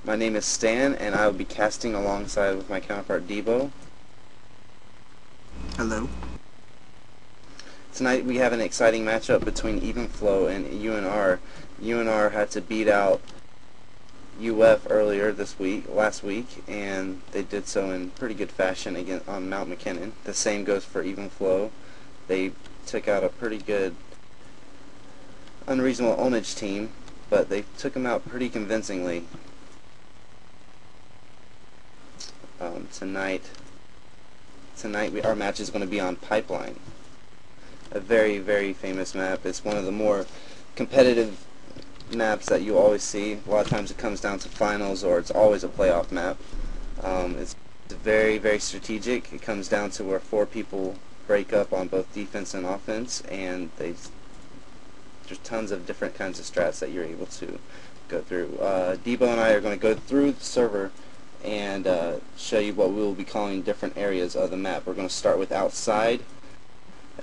My name is Stan, and I will be casting alongside with my counterpart Debo. Hello. Tonight we have an exciting matchup between eFlow and UNR. UNR had to beat out UF earlier last week, and they did so in pretty good fashion again on Mount McKinnon. The same goes for eFlow. They took out a pretty good unreasonable ownage team, but they took them out pretty convincingly. Tonight our match is going to be on Pipeline, a very, very famous map. It's one of the more competitive maps that you always see. A lot of times it comes down to finals, or it's always a playoff map. It's very, very strategic. It comes down to where 4 people break up on both defense and offense, and there's tons of different kinds of strats that you're able to go through. Debo and I are going to go through the server and show you what we will be calling different areas of the map. We're going to start with outside,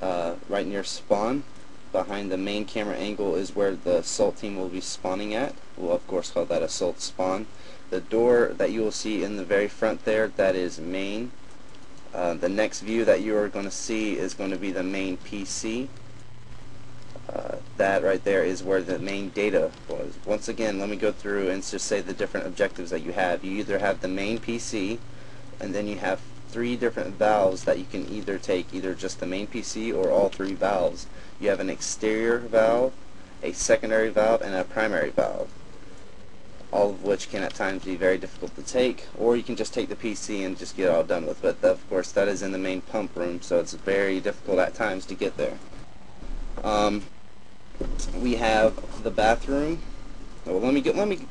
right near spawn. Behind the main camera angle is where the assault team will be spawning at. We'll of course call that assault spawn. The door that you will see in the very front there, that is main. The next view that you are going to see is going to be the main PC. That right there is where the main data was. Once again, let me go through and just say the different objectives that you have. You either have the main PC, and then you have 3 different valves that you can either take, either just the main PC or all 3 valves. You have an exterior valve, a secondary valve, and a primary valve, all of which can at times be very difficult to take, or you can just take the PC and just get it all done with. But of course that is in the main pump room, so it's very difficult at times to get there. We have the bathroom. Well, let me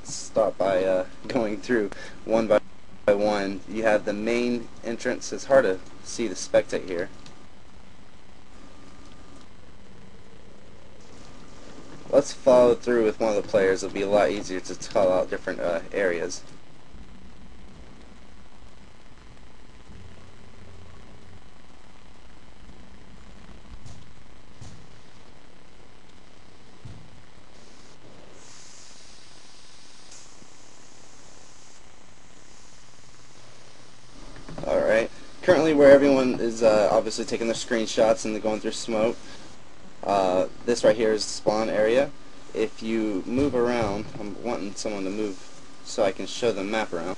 start by going through one by one. You have the main entrance. It's hard to see the spectate here. Let's follow through with one of the players. It'll be a lot easier to call out different areas. Alright, currently where everyone is obviously taking their screenshots and they're going through smoke, this right here is the spawn area. If you move around, I'm wanting someone to move so I can show the map around.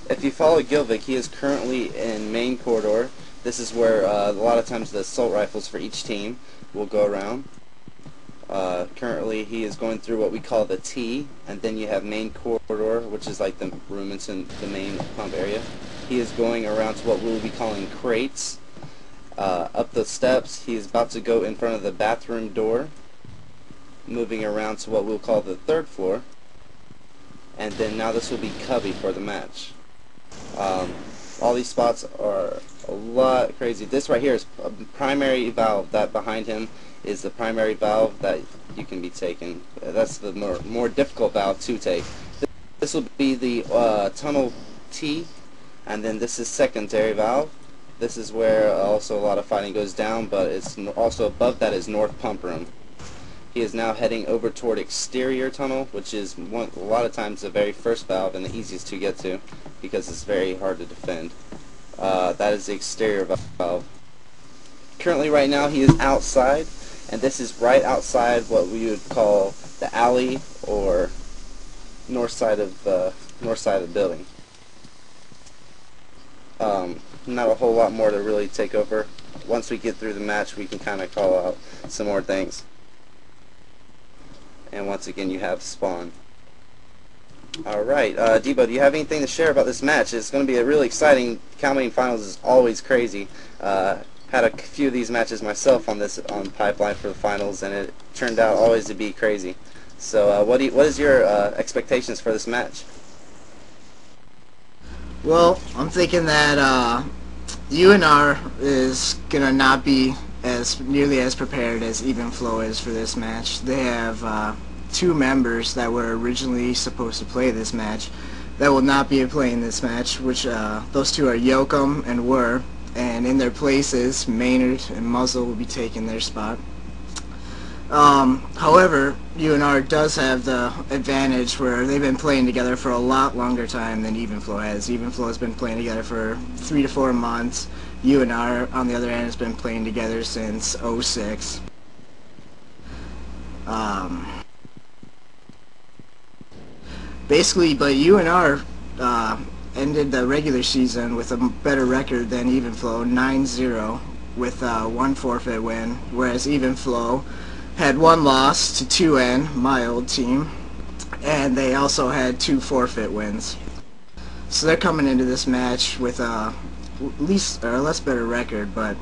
If you follow Gilvik, he is currently in main corridor. This is where a lot of times the assault rifles for each team will go around. Currently he is going through what we call the T, and then you have main corridor, which is like the room into the main pump area. He is going around to what we'll be calling crates. Up the steps, he is about to go in front of the bathroom door, moving around to what we'll call the 3rd floor, and then now this will be cubby for the match. All these spots are a lot crazy. This right here is a primary valve. That behind him is the primary valve that you can be taken. That's the more difficult valve to take. This will be the tunnel T, and then this is secondary valve. This is where also a lot of fighting goes down, but it's also above that is north pump room. He is now heading over toward exterior tunnel, which is a lot of times the very first valve and the easiest to get to because it's very hard to defend. That is the exterior valve. Currently right now he is outside, and this is right outside what we would call the alley or north side of the building. Not a whole lot more to really take over. Once we get through the match, we can kind of call out some more things. And once again, you have spawn. Alright, Debo, do you have anything to share about this match? It's going to be a really exciting. Calm finals is always crazy. Had a few of these matches myself on Pipeline for the finals, and it turned out always to be crazy. So, what is your expectations for this match? Well, I'm thinking that UNR is gonna not be nearly as prepared as eFlow is for this match. They have 2 members that were originally supposed to play this match that will not be playing this match, which those 2 are Yoakum and Wur. and in their places, Maynard and Muzzle will be taking their spot. However, UNR does have the advantage where they've been playing together for a lot longer time than Evenflow has. Evenflow has been playing together for 3 to 4 months. UNR, on the other hand, has been playing together since '06. Basically, but UNR ended the regular season with a better record than Evenflow, 9-0, with one forfeit win, whereas Evenflow had one loss to 2N, my old team, and they also had 2 forfeit wins. So they're coming into this match with a less better record, but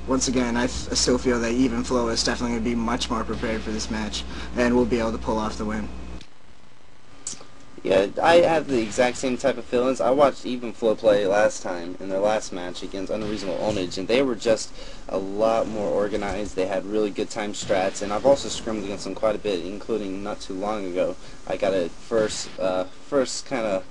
once again, I still feel that Evenflow is definitely going to be much more prepared for this match, and will be able to pull off the win. Yeah, I have the exact same type of feelings. I watched Evenflow play last time in their last match against Unreasonable Ownage, and they were just a lot more organized. They had really good time strats, and I've also scrimmed against them quite a bit, including not too long ago. I got a first kind of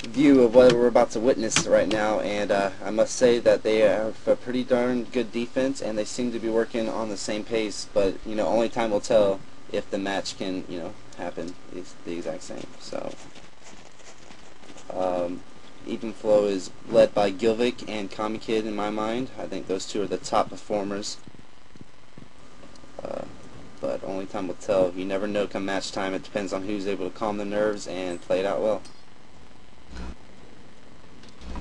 view of what we're about to witness right now, and I must say that they have a pretty darn good defense, and they seem to be working on the same pace. But only time will tell if the match can happen is the exact same. So Evenflow is led by Gilvik and Kami Kid in my mind. I think those two are the top performers. But only time will tell. You never know come match time. It depends on who's able to calm the nerves and play it out well.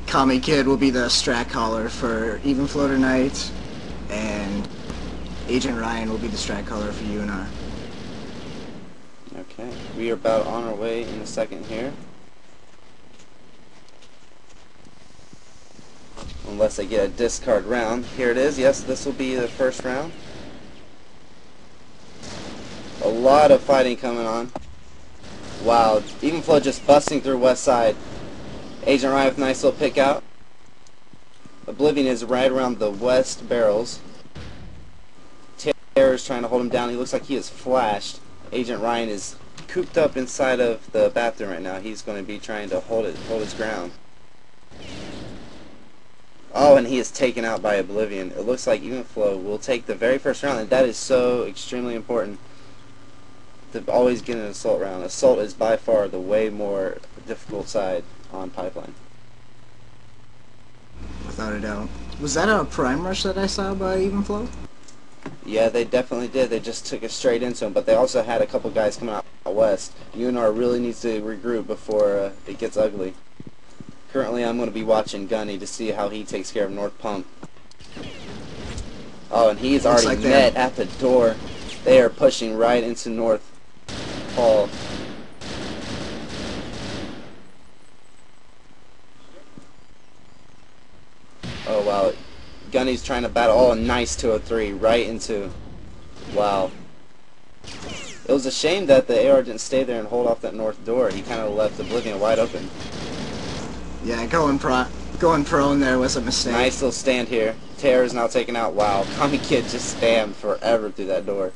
Kami Kid will be the strat caller for Evenflow tonight, and Agent Ryan will be the strat caller for UNR. Okay, we are about on our way in a second here. Unless I get a discard round. Here it is. Yes, this will be the first round. A lot of fighting coming on. Wow, Evenflow just busting through west side. Agent Ryan with a nice little pick out. Oblivion is right around the west barrels. Terror is trying to hold him down. He looks like he is flashed. Agent Ryan is cooped up inside of the bathroom right now. He's going to be trying to hold his ground. Oh, and he is taken out by Oblivion. It looks like Evenflow will take the very first round, and that is so extremely important to always get an assault round. Assault is by far the way more difficult side on Pipeline. Without a doubt. Was that a prime rush that I saw by Evenflow? Yeah, they definitely did. They just took it straight into him, but they also had a couple guys coming out west. UNR really needs to regroup before it gets ugly. Currently, I'm going to be watching Gunny to see how he takes care of North Pump. Oh, and he's already met at the door. They are pushing right into North Hall. Oh, wow. Gunny's trying to battle. Oh, a nice 203 right into... Wow. It was a shame that the AR didn't stay there and hold off that north door. He kind of left Oblivion wide open. Yeah, going prone there was a mistake. Nice little stand here. Terror is now taken out. Wow, Kami Kid just spammed forever through that door.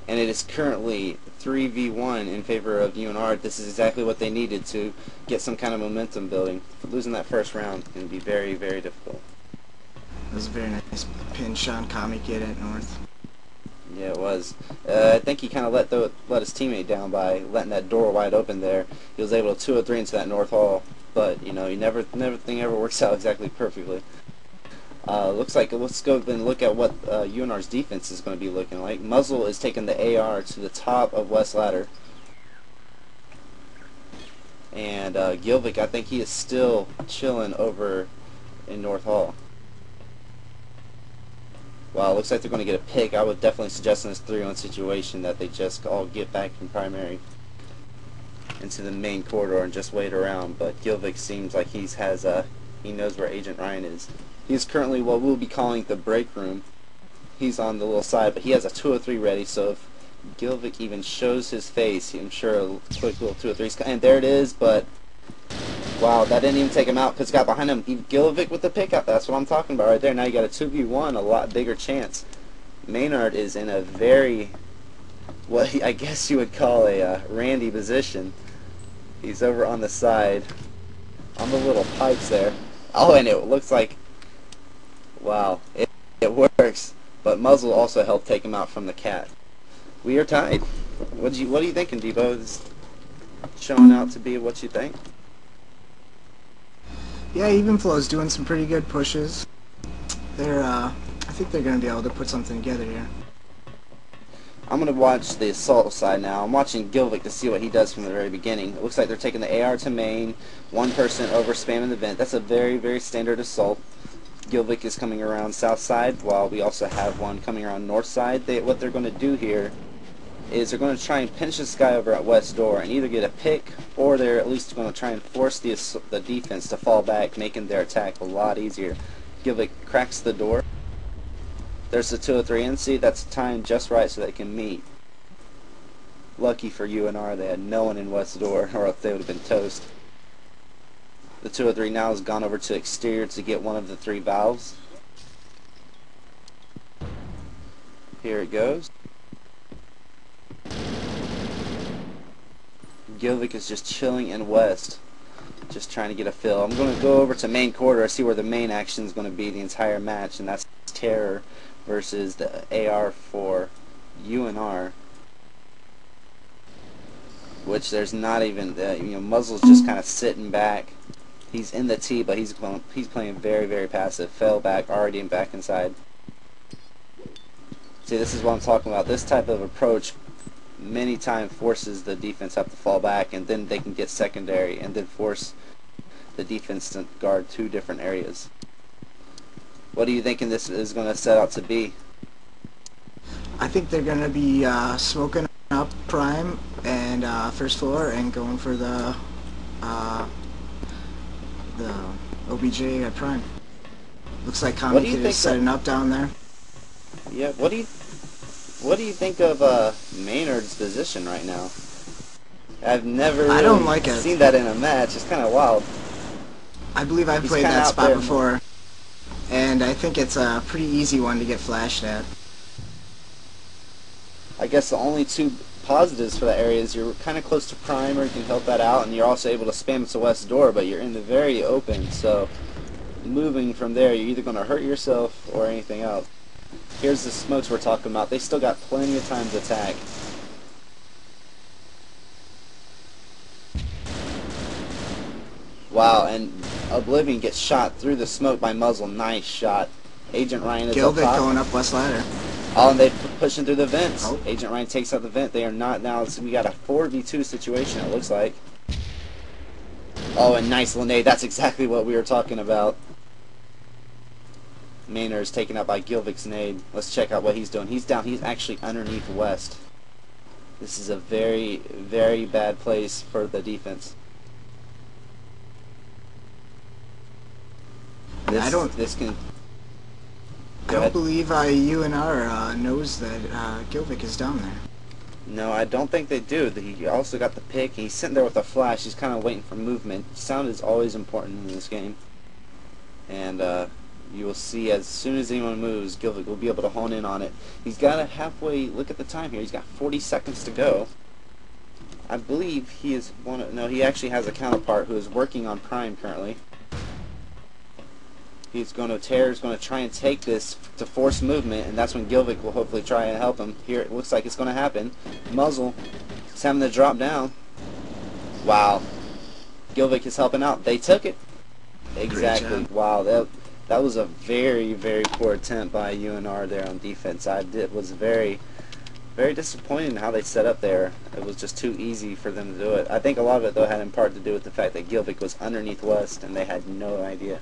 And it is currently 3v1 in favor of UNR. This is exactly what they needed to get some kind of momentum building. Losing that first round can be very, very difficult. It was a very nice pinch on Kami Kid at North. Yeah, it was. I think he kind of let his teammate down by letting that door wide open there. He was able to 203 into that North Hall, but everything ever works out exactly perfectly. Looks like let's go then look at what UNR's defense is going to be looking like. Muzzle is taking the AR to the top of West Ladder, and Gilvik, I think he is still chilling over in North Hall. Wow, looks like they're going to get a pick. I would definitely suggest in this 3-on situation that they just all get back from primary into the main corridor and just wait around. But Gilvik seems like he knows where Agent Ryan is. He's currently what we'll be calling the break room. He's on the little side, but he has a 203 ready, so if Gilvik even shows his face, I'm sure a quick little 203's and there it is, but wow, that didn't even take him out because got behind him. Gilvik with the pickup. That's what I'm talking about right there. Now you got a 2v1, a lot bigger chance. Maynard is in a very, what I guess you would call a Randy position. He's over on the side, on the little pipes there. Oh, and it looks like, wow, it works. But Muzzle also helped take him out from the cat. We are tied. What are you thinking, Debo? Is showing out to be what you think? Yeah, Evenflow's doing some pretty good pushes. I think they're going to be able to put something together here. I'm going to watch the assault side now. I'm watching Gilvick to see what he does from the very beginning. It looks like they're taking the AR to main, one person over spamming the vent. That's a very, very standard assault. Gilvick is coming around south side, while we also have one coming around north side. What they're going to do here is they're going to try and pinch this guy over at west door and either get a pick, or they're at least going to try and force the defense to fall back, making their attack a lot easier. Gilvick cracks the door. There's the 203 and see that's timed just right so they can meet. Lucky for UNR they had no one in west door, or else they would have been toast. The 203 now has gone over to exterior to get one of the 3 valves. Here it goes. Gilvick is just chilling in west, just trying to get a fill. I'm going to go over to main quarter, see where the main action is going to be the entire match, and that's Terror versus the AR for UNR, which there's not even Muzzle's just kind of sitting back. He's in the T, but he's playing very, very passive. Fell back, already back inside. See, this is what I'm talking about. This type of approach many times forces the defense have to fall back, and then they can get secondary and then force the defense to guard 2 different areas. What are you thinking this is going to set out to be? I think they're going to be smoking up prime and first floor and going for the OBJ at prime. Looks like Comic is setting up down there. Yeah. What do you think of Maynard's position right now? I've never really seen that in a match. It's kind of wild. I believe I've played that spot before, and I think it's a pretty easy one to get flashed at. I guess the only 2 positives for that area is you're kind of close to prime, or you can help that out, and you're also able to spam to west door, but you're in the very open, so moving from there, you're either going to hurt yourself or anything else. Here's the smokes we're talking about. They still got plenty of time to attack. Wow, and Oblivion gets shot through the smoke by Muzzle. Nice shot. Agent Ryan is up top. going up west ladder. Oh, and they're pushing through the vents. Oh. Agent Ryan takes out the vent. They are not now. We got a 4v2 situation, it looks like. Oh, and nice Linnae. That's exactly what we were talking about. Maynard is taken out by Gilvick's nade. Let's check out what he's doing. He's down. He's actually underneath west. This is a very, very bad place for the defense. I don't believe UNR knows that Gilvick is down there. No, I don't think they do. He also got the pick. He's sitting there with a flash. He's kind of waiting for movement. Sound is always important in this game. And you will see as soon as anyone moves, Gilvick will be able to hone in on it. He's got a halfway look at the time here. He's got 40 seconds to go. I believe he is no, he actually has a counterpart who is working on Prime currently. Terror's going to try and take this to force movement, and that's when Gilvick will hopefully try and help him. Here it looks like it's going to happen. Muzzle is having to drop down. Wow. Gilvick is helping out. They took it. Exactly. Wow. That was a very, very poor attempt by UNR there on defense. It was very, very disappointed in how they set up there. It was just too easy for them to do it. I think a lot of it, though, had in part to do with the fact that Gilvick was underneath west, and they had no idea.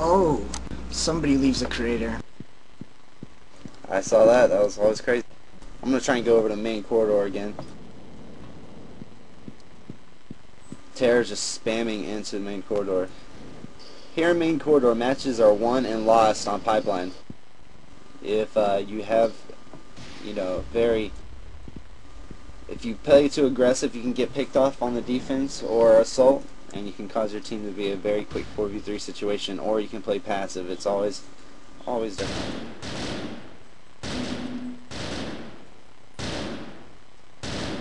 Oh, somebody leaves a crater. I saw that. That was always crazy. I'm going to try and go over to main corridor again. Terror's just spamming into the main corridor. Here in main corridor, matches are won and lost on pipeline. If you have, if you play too aggressive, you can get picked off on the defense or assault, and you can cause your team to be a very quick 4v3 situation, or you can play passive. It's always different.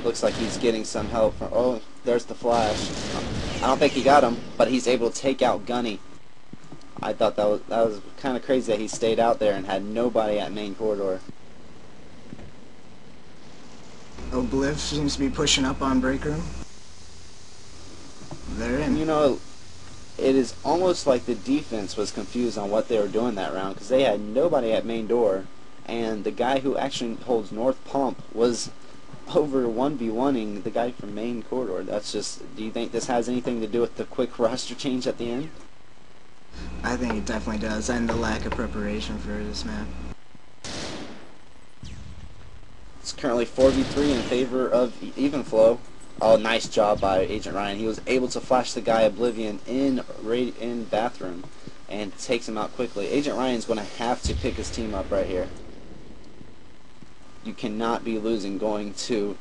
Looks like he's getting some help from, oh, there's the flash. I don't think he got him, but he's able to take out Gunny. I thought that was kind of crazy that he stayed out there and had nobody at main corridor. Obliv seems to be pushing up on break room. They're in. You know, it is almost like the defense was confused on what they were doing that round, because they had nobody at main door, and the guy who actually holds north pump was over 1v1ing the guy from main corridor. That's just, do you think this has anything to do with the quick roster change at the end? I think it definitely does, and the lack of preparation for this map. It's currently 4v3 in favor of eFlow. Oh, nice job by Agent Ryan. He was able to flash the guy Oblivion in bathroom and takes him out quickly. Agent Ryan's going to have to pick his team up right here. You cannot be losing going to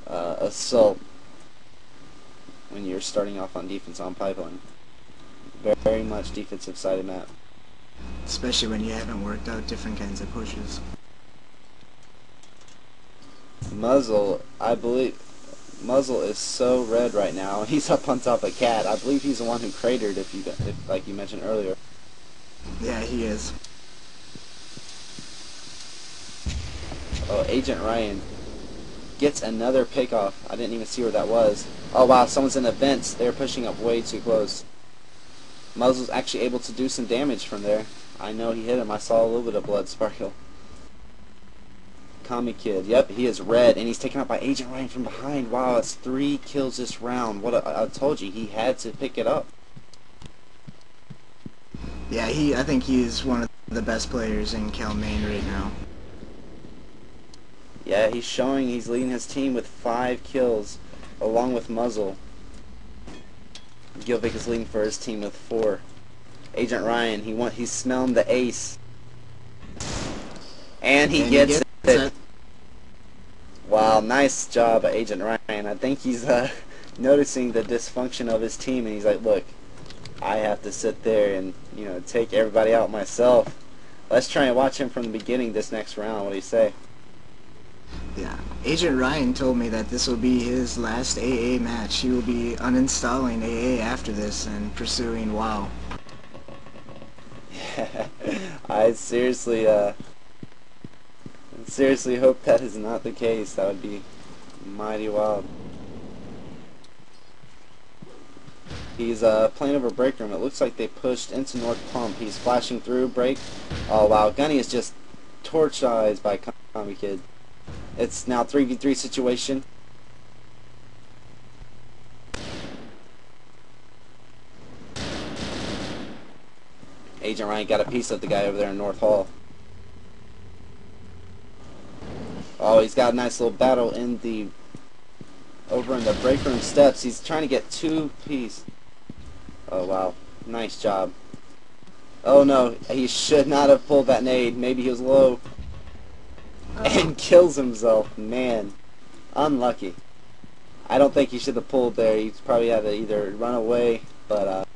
assault when you're starting off on defense on pipeline. Very much defensive sided map. Especially when you haven't worked out different kinds of pushes. Muzzle, I believe, Muzzle is so red right now. He's up on top of Cat. I believe he's the one who cratered, if like you mentioned earlier. Yeah, he is. Oh, Agent Ryan gets another pick off. I didn't even see where that was. Oh wow, someone's in the vents. They're pushing up way too close. Muzzle's actually able to do some damage from there. I know he hit him. I saw a little bit of blood sparkle. Commie Kid, yep, he is red, and he's taken out by Agent Ryan from behind. Wow, that's 3 kills this round. I told you, he had to pick it up. Yeah, I think he's one of the best players in Cal Maine right now. Yeah, he's leading his team with 5 kills, along with Muzzle. Gilvick is leading for his team with 4. Agent Ryan, he's smelling the ace. And he gets it. Wow, nice job, Agent Ryan. I think he's noticing the dysfunction of his team, and he's like, look, I have to sit there and, take everybody out myself. Let's try and watch him from the beginning this next round. What do you say? Yeah, Agent Ryan told me that this will be his last AA match. He will be uninstalling AA after this and pursuing WoW. I seriously hope that is not the case. That would be mighty wild. He's playing over break room. It looks like they pushed into north pump. He's flashing through break. Oh wow, Gunny is just torchized by Commie Kid. It's now 3v3 situation. Agent Ryan got a piece of the guy over there in North Hall. Oh, he's got a nice little battle over in the break room steps. He's trying to get 2 piece. Oh wow, nice job. Oh no, he should not have pulled that nade. Maybe he was low. And kills himself. Man, unlucky. I don't think he should have pulled there. He probably had to either run away, but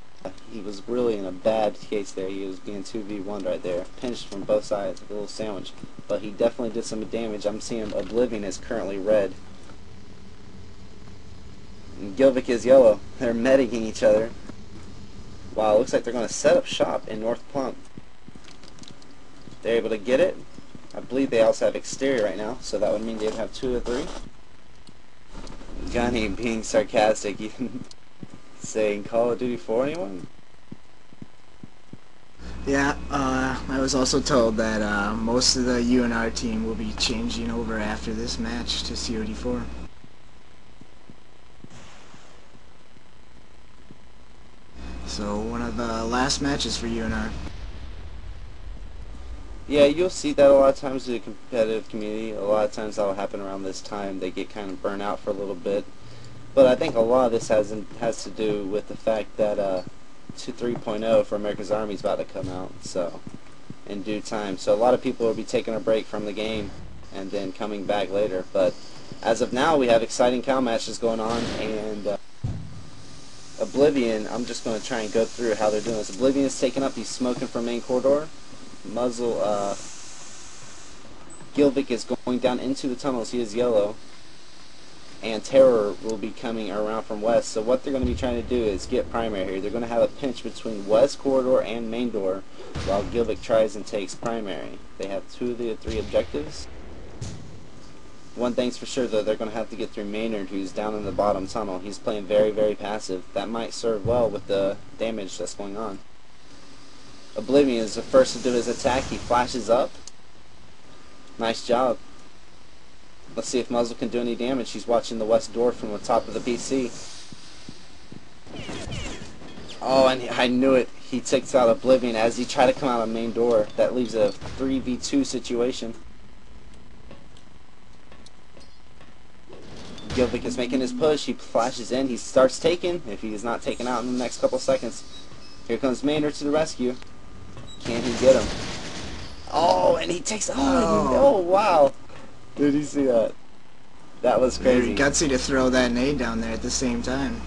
he was really in a bad case there. He was being 2v1 right there. Pinched from both sides, like a little sandwich. But he definitely did some damage. I'm seeing Oblivion is currently red. And Gilvick is yellow. They're medicing each other. Wow, looks like they're going to set up shop in North Plump. They're able to get it. I believe they also have exterior right now, so that would mean they'd have 2 or 3. Gunny being sarcastic, even saying Call of Duty 4 anyone? Yeah, I was also told that most of the UNR team will be changing over after this match to COD4. So one of the last matches for UNR. Yeah, you'll see that a lot of times in the competitive community. A lot of times that'll happen around this time. They get kind of burnt out for a little bit. But I think a lot of this has to do with the fact that 3.0 for America's Army is about to come out, so in due time. So a lot of people will be taking a break from the game and then coming back later. But as of now, we have exciting cow matches going on, and Oblivion, I'm just going to try and go through how they're doing this. Oblivion is taken up. He's smoking from main corridor. Muzzle, Gilvick is going down into the tunnels. He is yellow. and Terror will be coming around from west. So what they're going to be trying to do is get primary here. They're going to have a pinch between west corridor and main door while Gilvick tries and takes primary. They have 2 of the 3 objectives. One thing's for sure, though, they're going to have to get through Maynard, who's down in the bottom tunnel. He's playing very, very passive. That might serve well with the damage that's going on. Oblivion is the first to do his attack. He flashes up. Nice job. Let's see if Muzzle can do any damage. He's watching the west door from the top of the PC. Oh, and I knew it. He takes out Oblivion as he tried to come out of main door. That leaves a 3v2 situation. Gilvick is making his push. He flashes in. He starts taking. If he is not taken out in the next couple seconds. Here comes Maynard to the rescue. Can he get him? Oh, and he takes... Oh, wow. Did you see that? That was crazy. Very gutsy to throw that nade down there at the same time.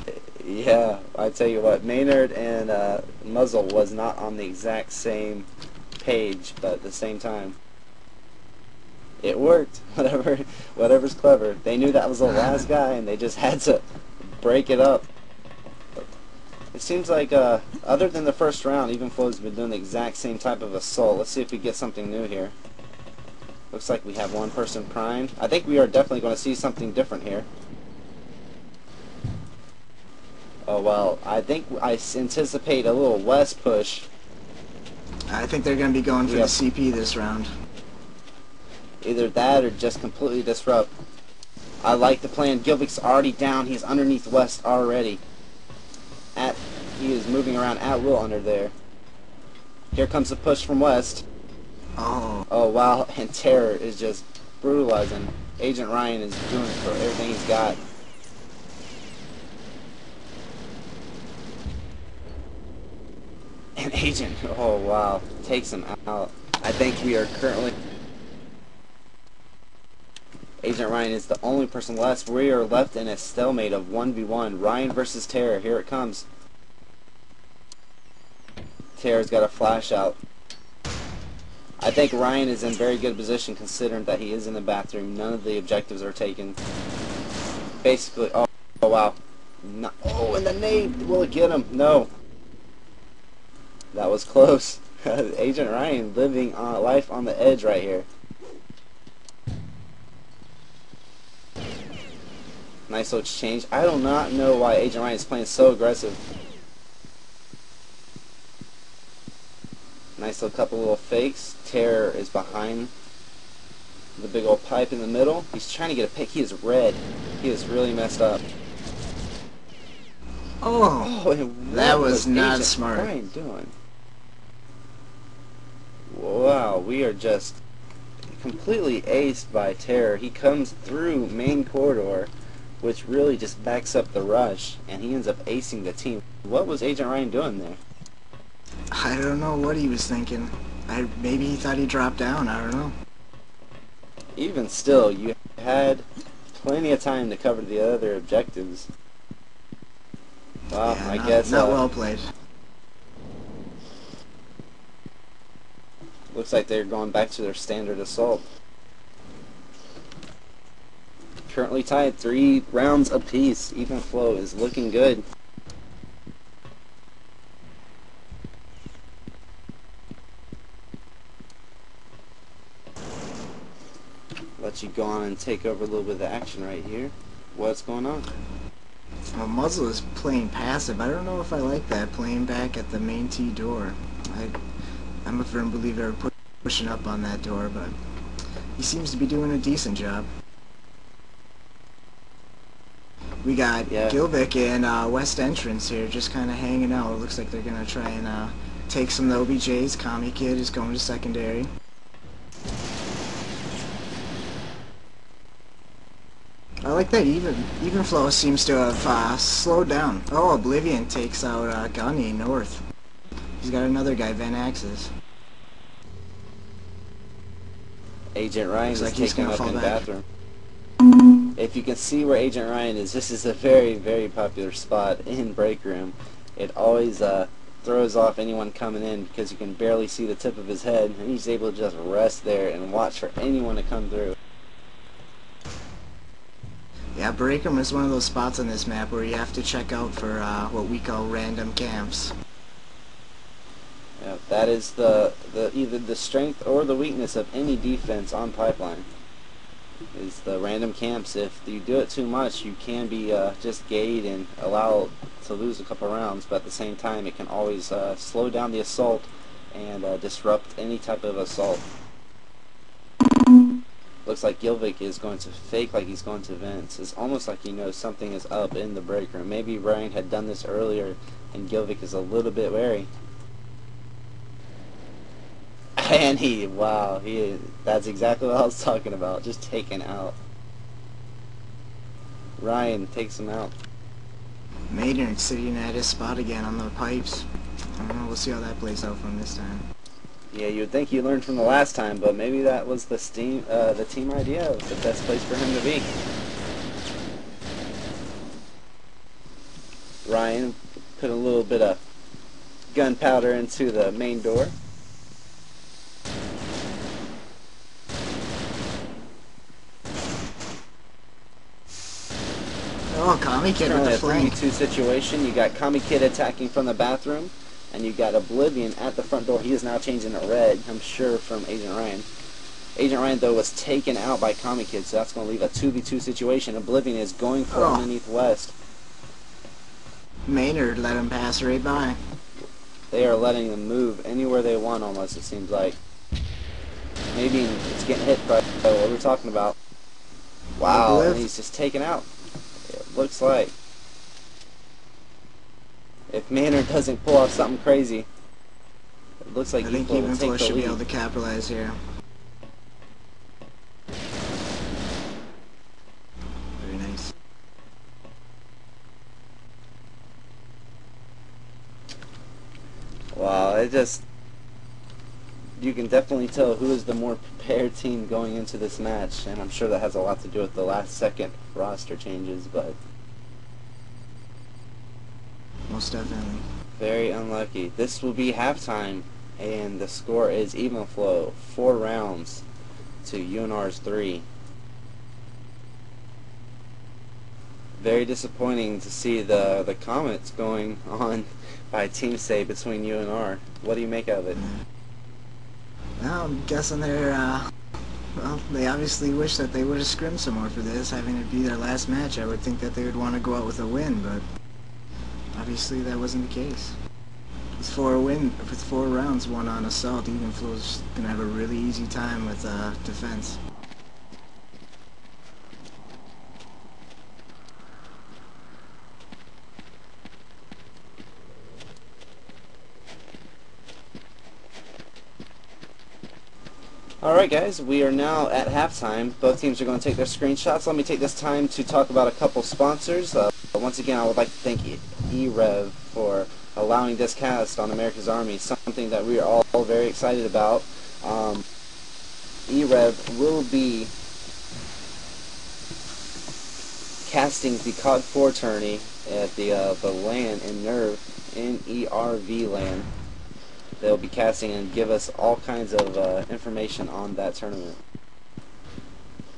Yeah, I tell you what, Maynard and Muzzle was not on the exact same page, but at the same time, it worked. Whatever's clever. They knew that was the last guy, and they just had to break it up. It seems like, other than the first round, e-rev has been doing the exact same type of assault. Let's see if we get something new here. Looks like we have one person primed. I think we are definitely going to see something different here. Oh, well, I think I anticipate a little west push. I think they're going to be going for the CP this round. Either that or just completely disrupt. I like the plan. Gilvick's already down. He's underneath west already. He is moving around at will under there. Here comes the push from west. Oh, wow, and Terror is just brutalizing. Agent Ryan is doing for everything he's got. And Agent, oh wow, takes him out. I think we are currently... Agent Ryan is the only person left. We are left in a stalemate of 1v1. Ryan versus Terror. Here it comes. Terror's got a flash out. I think Ryan is in very good position considering that he is in the bathroom. None of the objectives are taken. Basically, oh wow. No, oh, and the nade, will it get him? No. That was close. Agent Ryan living life on the edge right here. Nice little exchange. I do not know why Agent Ryan is playing so aggressive. Nice little couple little fakes. Terror is behind the big old pipe in the middle. He's trying to get a pick. He is red. He is really messed up. Oh, that was not smart. What are you doing? Wow, we are just completely aced by Terror. He comes through main corridor, which really just backs up the rush, and he ends up acing the team. What was Agent Ryan doing there? I don't know what he was thinking. Maybe he thought he dropped down. I don't know. Even still, you had plenty of time to cover the other objectives. Well, yeah, I guess not well played. Looks like they're going back to their standard assault. Currently tied 3 rounds apiece. Even flow is looking good. Let you go on and take over a little bit of the action right here. What's going on? Well, Muzzle is playing passive. I don't know if I like that, playing back at the main T door. I'm a firm believer of pushing up on that door, but he seems to be doing a decent job. We got Gilvick and West Entrance here just kind of hanging out. It looks like they're going to try and take some of the OBJs. Commie Kid is going to secondary. I like that even flow seems to have slowed down. Oh, Oblivion takes out Gunny North. He's got another guy, Van Axis. Agent Ryan is taking up in the bathroom. If you can see where Agent Ryan is, this is a very, very popular spot in Break Room. It always throws off anyone coming in because you can barely see the tip of his head, and he's able to just rest there and watch for anyone to come through. Yeah, break room is one of those spots on this map where you have to check out for what we call random camps. Yeah, that is the either the strength or the weakness of any defense on Pipeline. Is the random camps. If you do it too much, you can be just gayed and allow to lose a couple rounds, but at the same time it can always slow down the assault and disrupt any type of assault. Looks like Gilvik is going to fake like he's going to Vince. It's almost like he knows something is up in the break room. Maybe Ryan had done this earlier and Gilvik is a little bit wary. And wow, that's exactly what I was talking about, just taken out. Ryan takes him out. Maynard sitting at his spot again on the pipes. I don't know, we'll see how that plays out from this time. Yeah, you would think you learned from the last time, but maybe that was the team idea of the best place for him to be. Ryan put a little bit of gunpowder into the main door. Oh, Kami Kid with the A flank. 3v2 situation. You got Kami Kid attacking from the bathroom, and you got Oblivion at the front door. He is now changing to red, I'm sure, from Agent Ryan. Agent Ryan, though, was taken out by Kami Kid, so that's going to leave a 2v2 situation. Oblivion is going for underneath West. Maynard let him pass right by. They are letting them move anywhere they want, almost, it seems like. Maybe it's getting hit by what we're talking about. Wow, and he's just taken out. It looks like. If Maynard doesn't pull off something crazy, it looks like I think e-Flow will take the should be lead. able to capitalize here. Very nice. Wow, you can definitely tell who is the more prepared team going into this match, and I'm sure that has a lot to do with the last second roster changes, but Most definitely. very unlucky. This will be halftime, and the score is even flow, 4 rounds to UNR's 3. Very disappointing to see the comments going on by Team Say between UNR. What do you make of it? Well, I'm guessing they're, well, they obviously wish that they would have scrimmed some more for this, having it be their last match. I would think that they would want to go out with a win, but obviously that wasn't the case. With 4 rounds won on assault, even Flow's gonna have a really easy time with defense. Alright guys, we are now at halftime. Both teams are going to take their screenshots. Let me take this time to talk about a couple sponsors. Once again, I would like to thank e-rev for allowing this cast on America's Army, something that we are all very excited about. e-rev will be casting the COD 4 tourney at the LAN in NERV LAN. They'll be casting and give us all kinds of information on that tournament.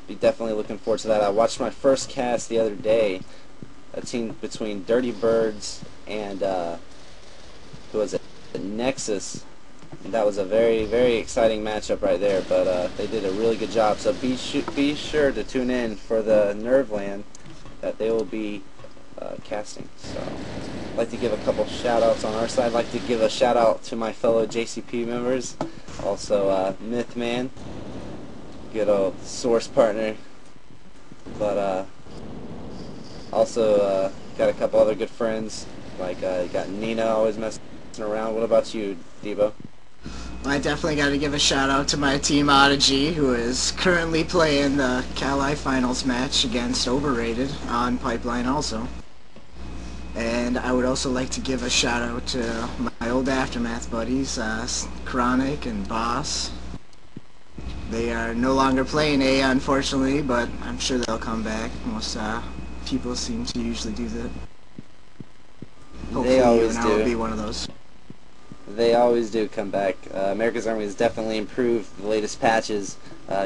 Be definitely looking forward to that. I watched my first cast the other day, a team between Dirty Birds and who was it? Nexus. And that was a very, very exciting matchup right there. But they did a really good job. So be sure to tune in for the Nerveland that they will be casting. So I'd like to give a couple shout outs on our side. I'd like to give a shout out to my fellow JCP members, also Mythman, good old source partner, but also got a couple other good friends, like you got Nina always messing around. What about you, Debo? I definitely got to give a shout out to my team Odygy, who is currently playing the Cali finals match against Overrated on Pipeline also. And I would also like to give a shout out to my old Aftermath buddies, Chronic and Boss. They are no longer playing A, unfortunately, but I'm sure they'll come back. Most people seem to usually do that. Hopefully They always I do. will be one of those. They always do come back. America's Army has definitely improved the latest patches.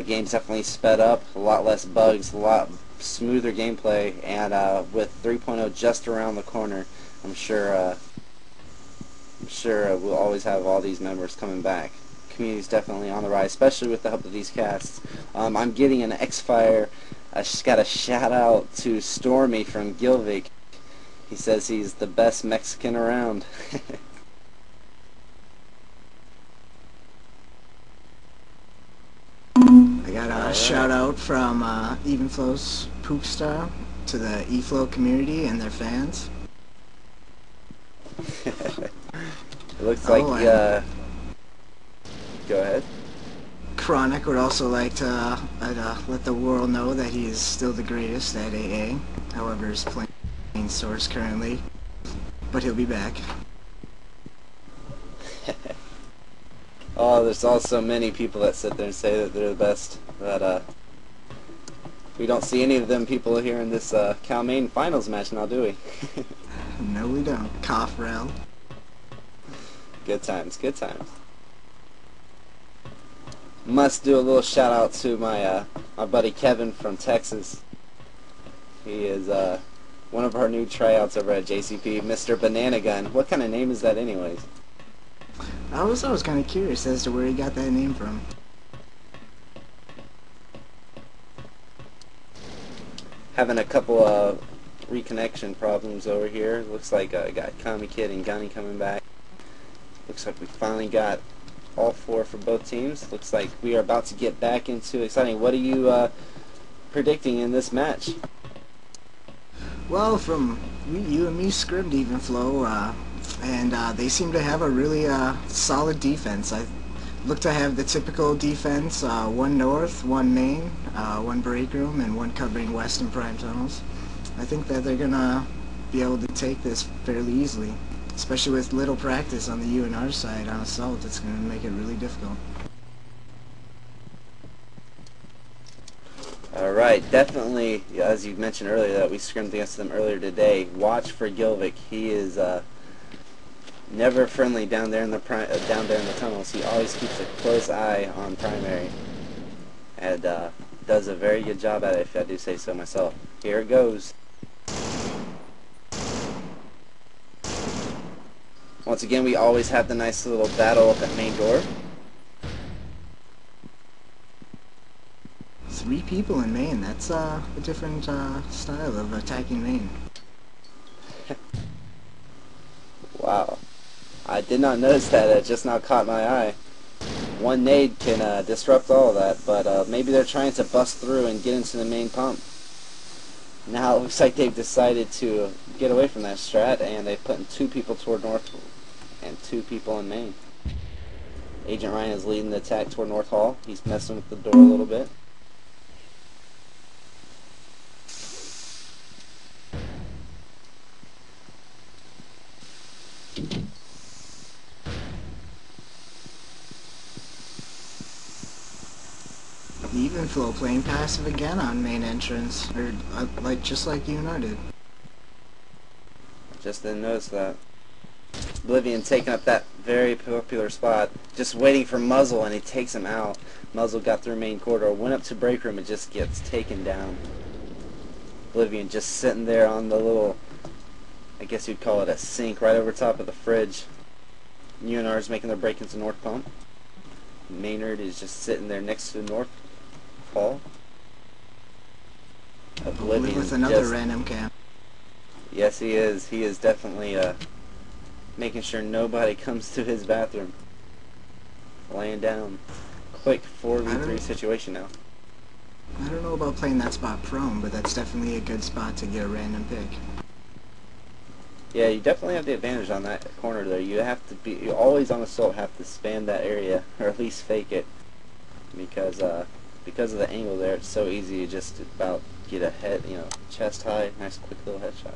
Game's definitely sped up, a lot less bugs, a lot smoother gameplay, and with 3.0 just around the corner, I'm sure we'll always have all these members coming back. Community's definitely on the rise, especially with the help of these casts. I'm getting an X-Fire. I just got a shout out to Stormy from Gilvik. He says he's the best Mexican around. I got a shout out from eFlow's Poop Star to the eFlow community and their fans. It looks like go ahead. Chronic would also like to let the world know that he is still the greatest at AA. However, he's playing source currently, but he'll be back. Oh, there's also many people that sit there and say that they're the best, but we don't see any of them people here in this Cal-Maine finals match now, do we? No, we don't. Cough, Rel. Good times, good times. Must do a little shout out to my my buddy Kevin from Texas. He is one of our new tryouts over at JCP, Mr. Banana Gun. What kind of name is that anyways? I was kind of curious as to where he got that name from. Having a couple of reconnection problems over here. Looks like I got Kami Kid and Gunny coming back. Looks like we finally got all four for both teams. Looks like we are about to get back into exciting. What are you predicting in this match? Well, from you and me scrimmed eFlow, and they seem to have a really solid defense. I look to have the typical defense, one north, one main, one break room, and one covering west and prime tunnels. I think that they're going to be able to take this fairly easily, especially with little practice on the UNR side on assault. It's going to make it really difficult. Alright, definitely, as you mentioned earlier, that we scrimmed against them earlier today. Watch for Gilvik. He is never friendly down there in the tunnels. He always keeps a close eye on primary, and does a very good job at it, if I do say so myself. Here it goes. Once again, we always have the nice little battle up at main door. 3 people in main. That's a different style of attacking main. Wow. I did not notice that. It just now caught my eye. One nade can disrupt all of that, but maybe they're trying to bust through and get into the main pump. Now it looks like they've decided to get away from that strat, and they've put 2 people toward north and 2 people in main. Agent Ryan is leading the attack toward North Hall. He's messing with the door a little bit. eFlow playing passive again on main entrance, or just like UNR did. Just didn't notice that. Oblivion taking up that very popular spot, just waiting for Muzzle, and he takes him out. Muzzle got through main corridor, went up to break room, and just gets taken down. Oblivion just sitting there on the little, I guess you'd call it a sink, right over top of the fridge. UNR is making their break into North Pump. Maynard is just sitting there next to North Hall. Oblivion with another random camp. Yes, he is. He is definitely making sure nobody comes to his bathroom. Laying down. Quick 4v3 situation now. I don't know about playing that spot prone, but that's definitely a good spot to get a random pick. Yeah, you definitely have the advantage on that corner there. You have to be, you always on assault have to spam that area, or at least fake it, because of the angle there. It's so easy to just about get a head, chest high, nice quick little headshot.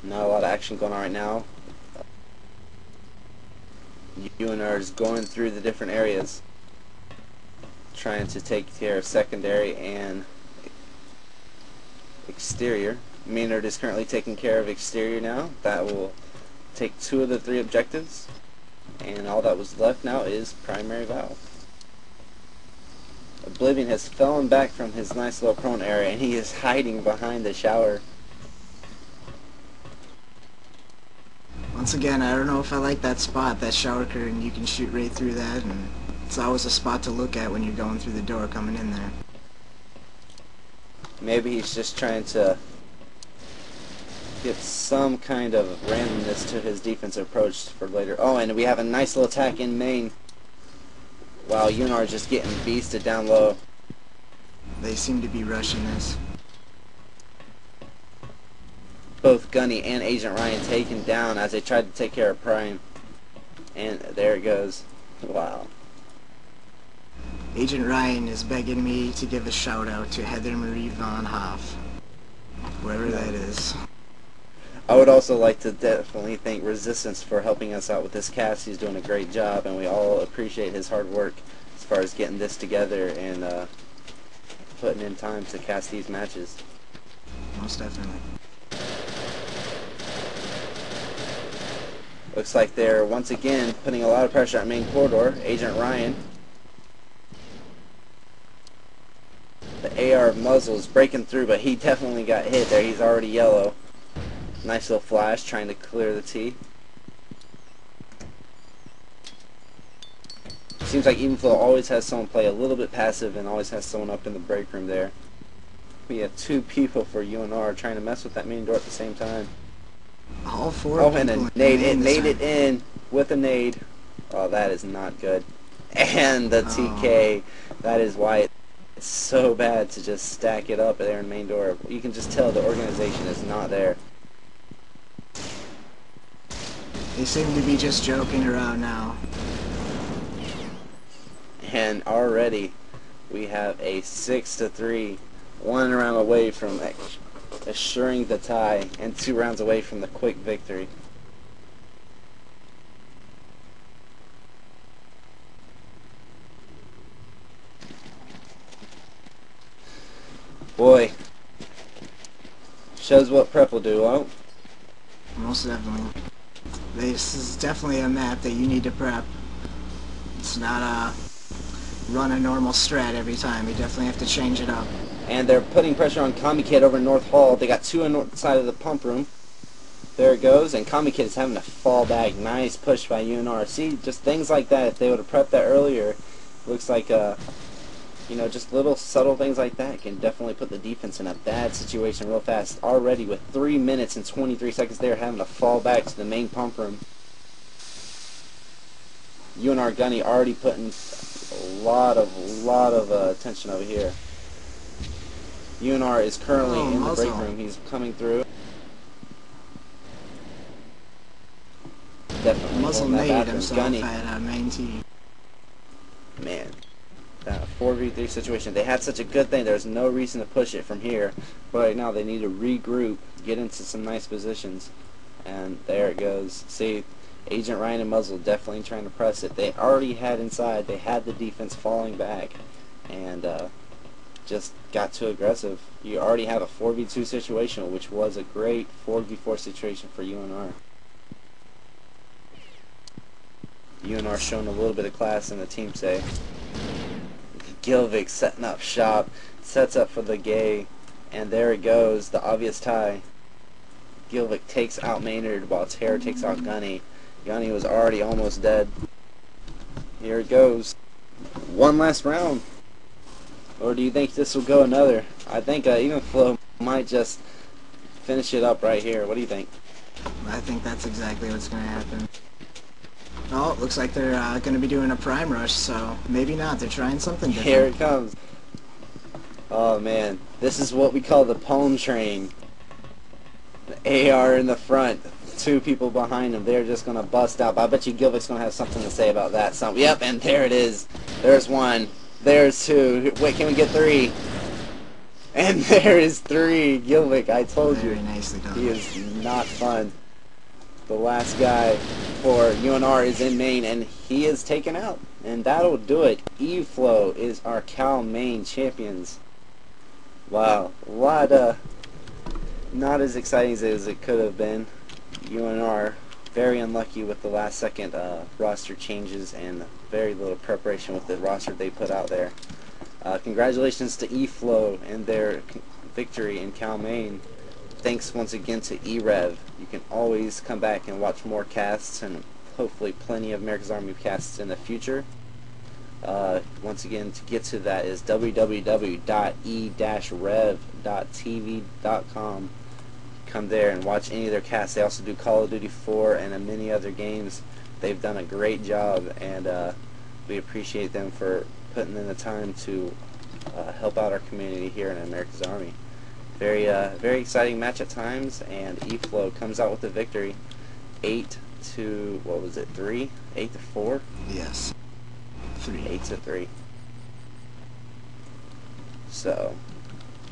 Not a lot of action going on right now. UNR is going through the different areas, trying to take care of secondary and exterior. Maynard is currently taking care of exterior now. That will take 2 of the 3 objectives, and all that was left now is primary valve. Oblivion has fallen back from his nice little prone area, and he is hiding behind the shower. Once again, I don't know if I like that spot, that shower curtain. You can shoot right through that, and it's always a spot to look at when you're going through the door coming in there. Maybe he's just trying to get some kind of randomness to his defensive approach for later. Oh, and we have a nice little attack in main. Wow, UNR is just getting beasted down low. They seem to be rushing this. Both Gunny and Agent Ryan taken down as they tried to take care of Prime. And there it goes. Wow. Agent Ryan is begging me to give a shout out to Heather Marie Von Hoff, wherever that is. I would also like to definitely thank Resistance for helping us out with this cast. He's doing a great job, and we all appreciate his hard work as far as getting this together and putting in time to cast these matches. Most definitely. Looks like they're once again putting a lot of pressure on main corridor. Agent Ryan. The AR muzzle is breaking through, but he definitely got hit there. He's already yellow. Nice little flash trying to clear the T. Seems like e-rev always has someone play a little bit passive and always has someone up in the break room there. We have 2 people for UNR trying to mess with that main door at the same time. All 4 Oh, people and a nade. It made it in with a nade. Oh, that is not good. And the TK. That is why it's so bad to just stack it up there in main door. You can just tell the organization is not there. They seem to be just joking around now. And already we have a 6-3, 1 round away from assuring the tie and 2 rounds away from the quick victory. Boy, shows what prep will do, huh? Most definitely. This is definitely a map that you need to prep. It's not run a normal strat every time. You definitely have to change it up. And they're putting pressure on Kami Kid over North Hall. They got 2 on the north side of the pump room. There it goes, and Kami Kid is having to fall back. Nice push by UNR. See, just things like that. If they would have prepped that earlier, looks like you know, just little subtle things like that can definitely put the defense in a bad situation real fast. Already with 3 minutes and 23 seconds, they're having to fall back to the main pump room. UNR Gunny already putting a lot of attention over here. UNR is currently in the break room. He's coming through. Definitely Muzzle holding that made bathroom. himself Gunny. at main team. Man, that 4v3 situation. They had such a good thing. There's no reason to push it from here. But right now they need to regroup, get into some nice positions. And there it goes. See, Agent Ryan and Muzzle definitely trying to press it. They already had inside. They had the defense falling back. And just got too aggressive. You already have a 4v2 situation, which was a great 4v4 situation for UNR. UNR showing a little bit of class in the team say. Gilvik setting up shop, sets up for the gay, and there it goes, the obvious tie. Gilvik takes out Maynard while Terror takes out Gunny. Gunny was already almost dead. Here it goes. 1 last round. Or do you think this will go another? I think e-rev might just finish it up right here. What do you think? I think that's exactly what's going to happen. Oh, looks like they're going to be doing a prime rush, so maybe not. They're trying something different. Here it comes. Oh man, this is what we call the poem train. The AR in the front, 2 people behind them. They're just going to bust out. But I bet you Gilvik's going to have something to say about that. Yep, and there it is. There's 1. There's 2. Wait, can we get 3? And there is 3. Gilvik, I told you. Very nicely done. He is not fun. The last guy for UNR is in main, and he is taken out. And that'll do it. e-rev is our Calm main champions. Wow. A lot not as exciting as it could have been. UNR very unlucky with the last second roster changes and very little preparation with the roster they put out there. Congratulations to eFlow and their victory in Cal, Maine. Thanks once again to e-rev. You can always come back and watch more casts, and hopefully plenty of America's Army casts in the future. Once again, to get to that is www.e-rev.tv.com. Come there and watch any of their casts. They also do Call of Duty 4 and many other games. They've done a great job, and we appreciate them for putting in the time to help out our community here in America's Army. Very exciting match at times, and eFlow comes out with the victory, 8 to 3, 8 to 4. Yes, 8 to 3. So,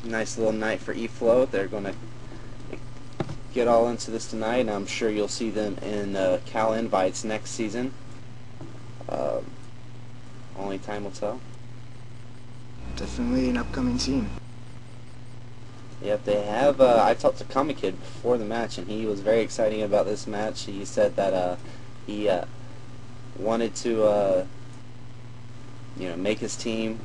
nice little night for eFlow. They're going to get all into this tonight, and I'm sure you'll see them in Cal invites next season. Only time will tell. Definitely an upcoming team. Yep, they have. I talked to Comic Kid before the match, and he was very excited about this match. He said that he wanted to, make his team,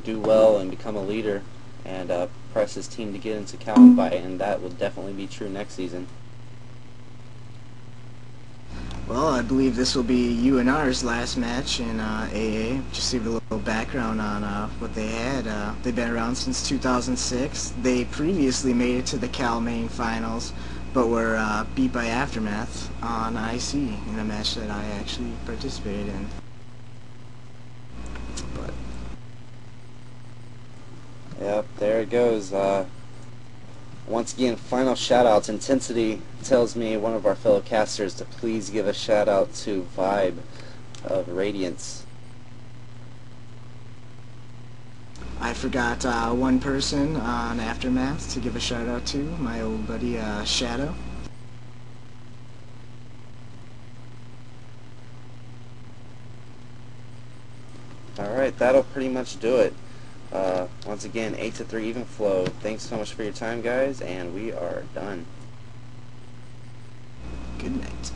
do well and become a leader, and press his team to get into Cal Invite, and that will definitely be true next season. Well, I believe this will be UNR's last match in AA. Just to give a little background on what they had. They've been around since 2006. They previously made it to the Cal Maine finals, but were beat by Aftermath on IC in a match that I actually participated in. But Yep, there it goes. Once again, final shout-outs. Intensity tells me, one of our fellow casters, to please give a shout-out to Vibe of Radiance. I forgot one person on Aftermath to give a shout-out to, my old buddy Shadow. Alright, that'll pretty much do it. Once again, 8 to 3 even flow. Thanks so much for your time, guys, and we are done. Good night.